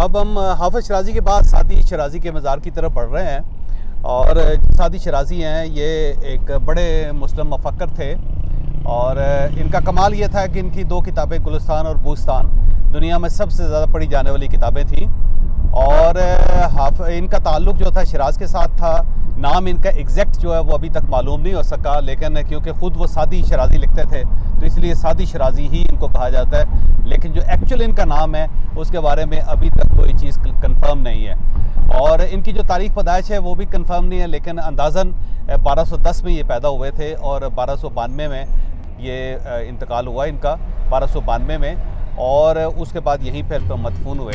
अब हम हाफिज़ शराजी के बाद सादी शराजी के मज़ार की तरफ बढ़ रहे हैं। और सादी शराजी हैं, ये एक बड़े मुस्लिम मफक्र थे और इनका कमाल ये था कि इनकी दो किताबें गुलिस्तान और बूस्तान दुनिया में सबसे ज़्यादा पढ़ी जाने वाली किताबें थीं। और इनका ताल्लुक़ जो था शिराज़ के साथ था। नाम इनका एग्जैक्ट जो है वो अभी तक मालूम नहीं हो सका, लेकिन क्योंकि ख़ुद वो सादी शराजी लिखते थे तो इसलिए सादी शराजी ही इनको कहा जाता है। लेकिन जो एक्चुअल इनका नाम है उसके बारे में अभी तक कोई चीज़ कंफर्म नहीं है। और इनकी जो तारीख़ पैदाइश है वो भी कंफर्म नहीं है, लेकिन अंदाज़न 1210 में ये पैदा हुए थे और 1292 में ये इंतकाल हुआ इनका, 1292 में। और उसके बाद यहीं पर मदफून हुए।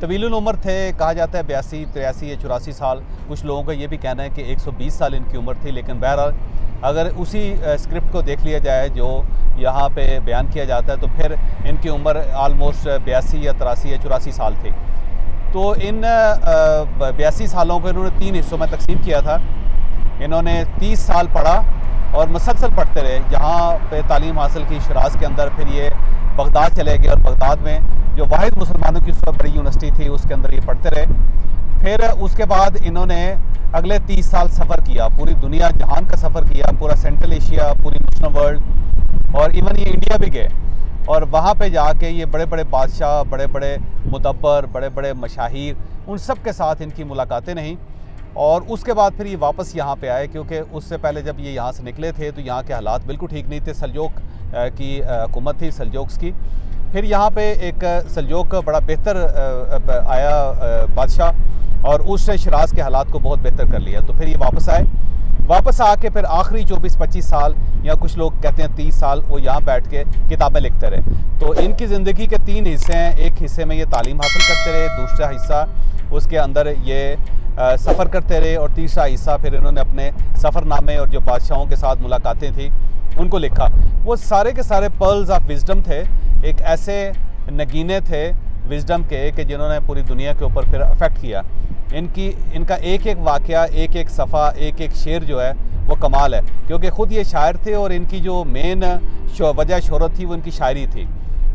तवीलुल उम्र थे, कहा जाता है 82, 83 या 84 साल। कुछ लोगों का ये भी कहना है कि 120 साल इनकी उम्र थी। लेकिन बहरहाल अगर उसी स्क्रिप्ट को देख लिया जाए जो यहाँ पे बयान किया जाता है तो फिर इनकी उम्र आलमोस्ट 82 या 83 या 84 साल थी। तो इन 82 सालों को इन्होंने 3 हिस्सों में तकसीम किया था। इन्होंने 30 साल पढ़ा और मुसलसल पढ़ते रहे। यहाँ पे तालीम हासिल की शिराज़ के अंदर, फिर ये बगदाद चले गए और बगदाद में जो वाहिद मुसलमानों की उससे बड़ी यूनिवर्सिटी थी उसके अंदर ये पढ़ते रहे। फिर उसके बाद इन्होंने अगले 30 साल सफ़र किया, पूरी दुनिया जहान का सफ़र किया, पूरा सेंट्रल एशिया, पूरी मुस्लिम वर्ल्ड, और इवन ये इंडिया भी गए। और वहाँ पे जाके ये बड़े बड़े बादशाह, बड़े बड़े मुदब्बर, बड़े बड़े मशाहिर, उन सब के साथ इनकी मुलाकातें नहीं। और उसके बाद फिर ये वापस यहाँ पे आए, क्योंकि उससे पहले जब ये यहाँ से निकले थे तो यहाँ के हालात बिल्कुल ठीक नहीं थे। सल्जोक की हुकूमत थी, सल्जोक्स की। फिर यहाँ पे एक सल्जोक बड़ा बेहतर आया बादशाह, और उसने शिराज़ के हालात को बहुत बेहतर कर लिया। तो फिर ये वापस आए। वापस आके फिर आखिरी 24-25 साल या कुछ लोग कहते हैं 30 साल वो यहाँ बैठ के किताबें लिखते रहे। तो इनकी ज़िंदगी के 3 हिस्से हैं। एक हिस्से में ये तालीम हासिल करते रहे, दूसरा हिस्सा उसके अंदर ये सफ़र करते रहे, और तीसरा हिस्सा फिर इन्होंने अपने सफ़रनामे और जो बादशाहों के साथ मुलाकातें थी उनको लिखा। वो सारे के सारे पर्ल्स ऑफ विजडम थे, एक ऐसे नगीने थे विजडम के कि जिन्होंने पूरी दुनिया के ऊपर फिर अफेक्ट किया। इनका एक एक वाक़या, एक एक सफ़ा, एक एक शेर जो है वो कमाल है, क्योंकि ख़ुद ये शायर थे और इनकी जो मेन वजह शोहरत थी वो इनकी शायरी थी।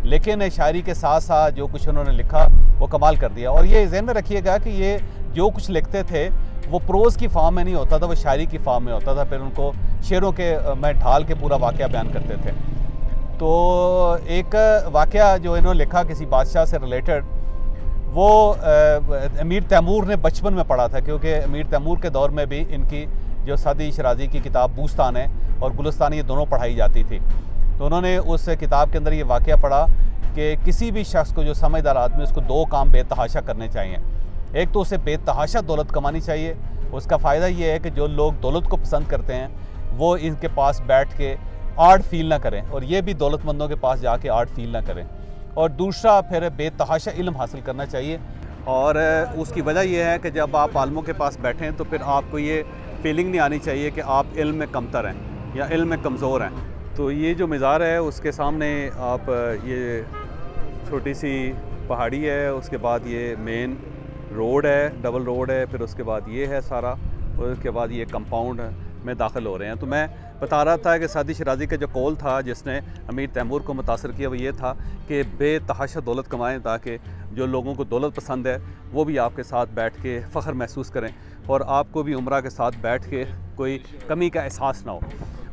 लेकिन शायरी के साथ साथ जो कुछ उन्होंने लिखा वो कमाल कर दिया। और ये ज़हन में रखिएगा कि ये जो कुछ लिखते थे वो प्रोज़ की फॉर्म में नहीं होता था, वो शायरी की फॉर्म में होता था। फिर उनको शेरों के में ढाल के पूरा वाक़या बयान करते थे। तो एक वाक़या जो इन्होंने लिखा किसी बादशाह से रिलेटेड, वो अमीर तैमूर ने बचपन में पढ़ा था, क्योंकि अमीर तैमूर के दौर में भी इनकी जो सादी शराजी की किताब बूस्तान है और गुलिस्तान, ये दोनों पढ़ाई जाती थी। तो उन्होंने उस किताब के अंदर ये वाक़या पढ़ा कि किसी भी शख्स को, जो समझदार आदमी, उसको 2 काम बेतहाशा करने चाहिए। एक तो उसे बेतहाशा दौलत कमानी चाहिए। उसका फ़ायदा ये है कि जो लोग दौलत को पसंद करते हैं वो इनके पास बैठ के आर्ट फील ना करें, और ये भी दौलतमंदों के पास जाके आर्ट फील ना करें। और दूसरा फिर बेतहाशा इल्म हासिल करना चाहिए। और उसकी वजह यह है कि जब आप आलमों के पास बैठें तो फिर आपको ये फीलिंग नहीं आनी चाहिए कि आप इल्म में कमतर हैं या इल्म में कमज़ोर हैं। तो ये जो मज़ार है उसके सामने आप ये छोटी सी पहाड़ी है, उसके बाद ये मेन रोड है, डबल रोड है, फिर उसके बाद ये है सारा, और उसके बाद ये कंपाउंड में दाखिल हो रहे हैं। तो मैं बता रहा था कि सादी शिराज़ी का जो कौल था जिसने अमीर तैमूर को मुतासर किया वो ये था कि बेतहाशा दौलत कमाएं ताकि जो लोगों को दौलत पसंद है वो भी आपके साथ बैठ के फ़ख्र महसूस करें और आपको भी उम्रा के साथ बैठ के कोई कमी का एहसास ना हो,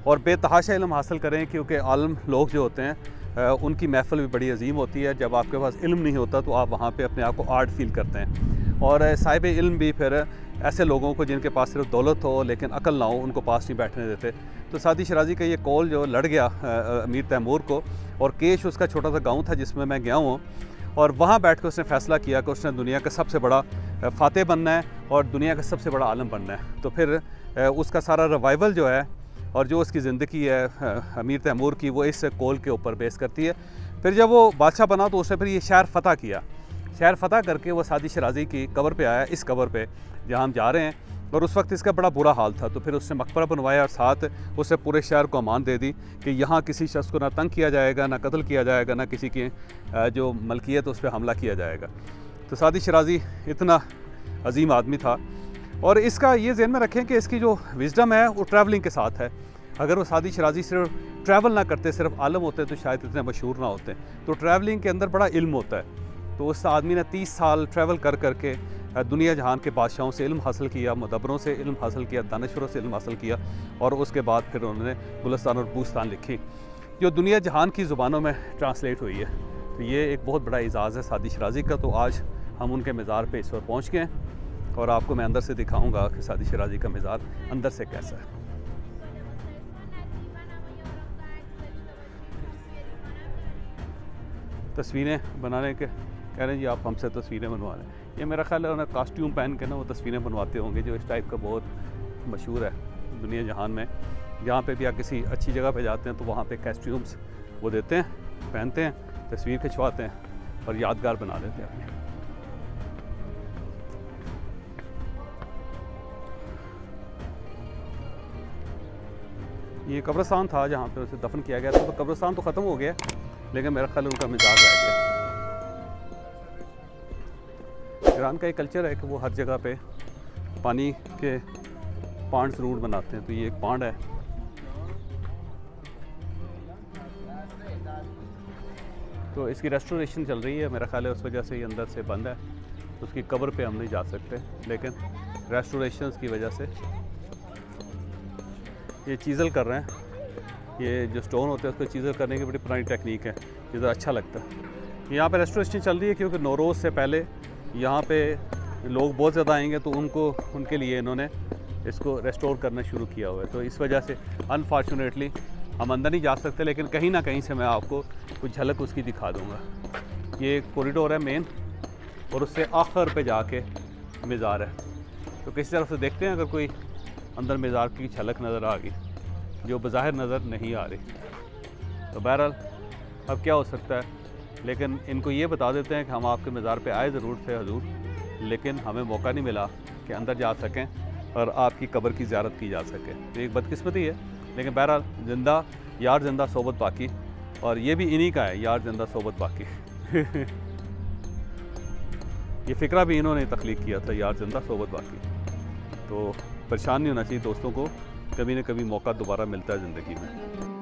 और बेतहाशा इल्म हासिल करें, क्योंकि आलम लोग जो होते हैं उनकी महफ़िल भी बड़ी अजीम होती है। जब आपके पास इल्म नहीं होता तो आप वहाँ पे अपने आप को आर्ट फील करते हैं, और साहिब इल्म भी फिर ऐसे लोगों को जिनके पास सिर्फ दौलत हो लेकिन अकल ना हो उनको पास नहीं बैठने देते। तो सादी शिराज़ी का ये कॉल जो लड़ गया अमीर तैमूर को, और केश उसका छोटा सा गाँव था जिसमें मैं गया हूँ, और वहाँ बैठ कर उसने फ़ैसला किया कि उसने दुनिया का सबसे बड़ा फ़ातेह बनना है और दुनिया का सबसे बड़ा आलम बनना है। तो फिर उसका सारा रिवाइवल जो है और जो उसकी ज़िंदगी है अमीर तैमूर की, वो इस कॉल के ऊपर बेस करती है। फिर जब वो बादशाह बना तो उसने फिर ये शहर फ़तह किया। शहर फ़तह करके वो सादी शिराज़ी की कब्र पे आया, इस कब्र पे जहाँ हम जा रहे हैं, और उस वक्त इसका बड़ा बुरा हाल था। तो फिर उसने मकबरा बनवाया और साथ उसने पूरे शहर को अमान दे दी कि यहाँ किसी शख्स को ना तंग किया जाएगा, ना कत्ल किया जाएगा, ना किसी की जो मलकियत उस पर हमला किया जाएगा। तो सादी शिराज़ी इतना अजीम आदमी था, और इसका ये ज़हन में रखें कि इसकी जो विज़डम है वो ट्रैवलिंग के साथ है। अगर वो सादी शिराज़ी सिर्फ ट्रैवल ना करते, सिर्फ आलम होते तो शायद इतने मशहूर ना होते। तो ट्रैवलिंग के अंदर बड़ा इल्म होता है। तो उस आदमी ने 30 साल ट्रैवल कर करके दुनिया जहान के बादशाहों से इल्म हासिल किया, मुदब्बरों से इल्म हासिल किया, दानिशवरों से इल्म हासिल किया, और उसके बाद फिर उन्होंने गुलिस्तान और बूस्तान लिखी जो दुनिया जहान की ज़ुबानों में ट्रांसलेट हुई है। तो ये एक बहुत बड़ा एजाज़ है सादी शिराज़ी का। तो आज हम उनके मज़ार पे इस वक्त पहुँच गए हैं, और आपको मैं अंदर से दिखाऊँगा कि सादी शिराज़ी का मज़ार अंदर से कैसा है। तस्वीरें बनाने के कह रहे हैं जी, आप हमसे तस्वीरें बनवा लें। ये मेरा ख्याल है उन्हें कॉस्ट्यूम पहन के ना वो तस्वीरें बनवाते होंगे, जो इस टाइप का बहुत मशहूर है दुनिया जहान में। जहाँ पे भी आप किसी अच्छी जगह पे जाते हैं तो वहाँ पे कॉस्ट्यूम्स वो देते हैं, पहनते हैं, तस्वीर खिंचवाते हैं और यादगार बना देते हैं अपने। ये कब्रिस्तान था जहाँ पे उसे दफन किया गया था। तो कब्रिस्तान तो ख़त्म हो गया, लेकिन मेरा ख्याल उनका मज़ार रह गया। ईरान का एक कल्चर है कि वो हर जगह पे पानी के पांड ज़रूर बनाते हैं। तो ये एक पांड है। तो इसकी रेस्टोरेशन चल रही है, मेरा ख्याल है उस वजह से ये अंदर से बंद है। तो उसकी कब्र पे हम नहीं जा सकते, लेकिन रेस्टोरेशन की वजह से ये चीज़ल कर रहे हैं। ये जो स्टोन होते हैं उसको चीज़ल करने की बड़ी पुरानी टेक्निक है, ये ज़रा अच्छा लगता है। यहाँ पे रेस्टोरेशन चल रही है क्योंकि नौरोज़ से पहले यहाँ पे लोग बहुत ज़्यादा आएंगे, तो उनके लिए इन्होंने इसको रेस्टोर करना शुरू किया हुआ है। तो इस वजह से अनफॉर्चुनेटली हम अंदर नहीं जा सकते, लेकिन कहीं ना कहीं से मैं आपको कुछ झलक उसकी दिखा दूँगा। ये कॉरिडोर है मेन, और उससे आखिर पे जाके मज़ार है। तो किसी तरफ से देखते हैं अगर कोई अंदर मज़ार की झलक नज़र आ गई जो बज़ाहिर नज़र नहीं आ रही। तो बहरहाल अब क्या हो सकता है, लेकिन इनको ये बता देते हैं कि हम आपके मज़ार पे आए ज़रूर थे हजूर, लेकिन हमें मौका नहीं मिला कि अंदर जा सकें और आपकी कब्र की ज़ियारत की जा सके। तो एक बदकिस्मती है, लेकिन बहरहाल ज़िंदा यार ज़िंदा सोबत बाकी, और ये भी इन्हीं का है, यार ज़िंदा सोबत बाकी। ये फ़िक्रा भी इन्होंने तख्लीक किया था, यार ज़िंदा सोबत बाकी। तो परेशान नहीं होना चाहिए दोस्तों को, कभी न कभी मौका दोबारा मिलता है ज़िंदगी में।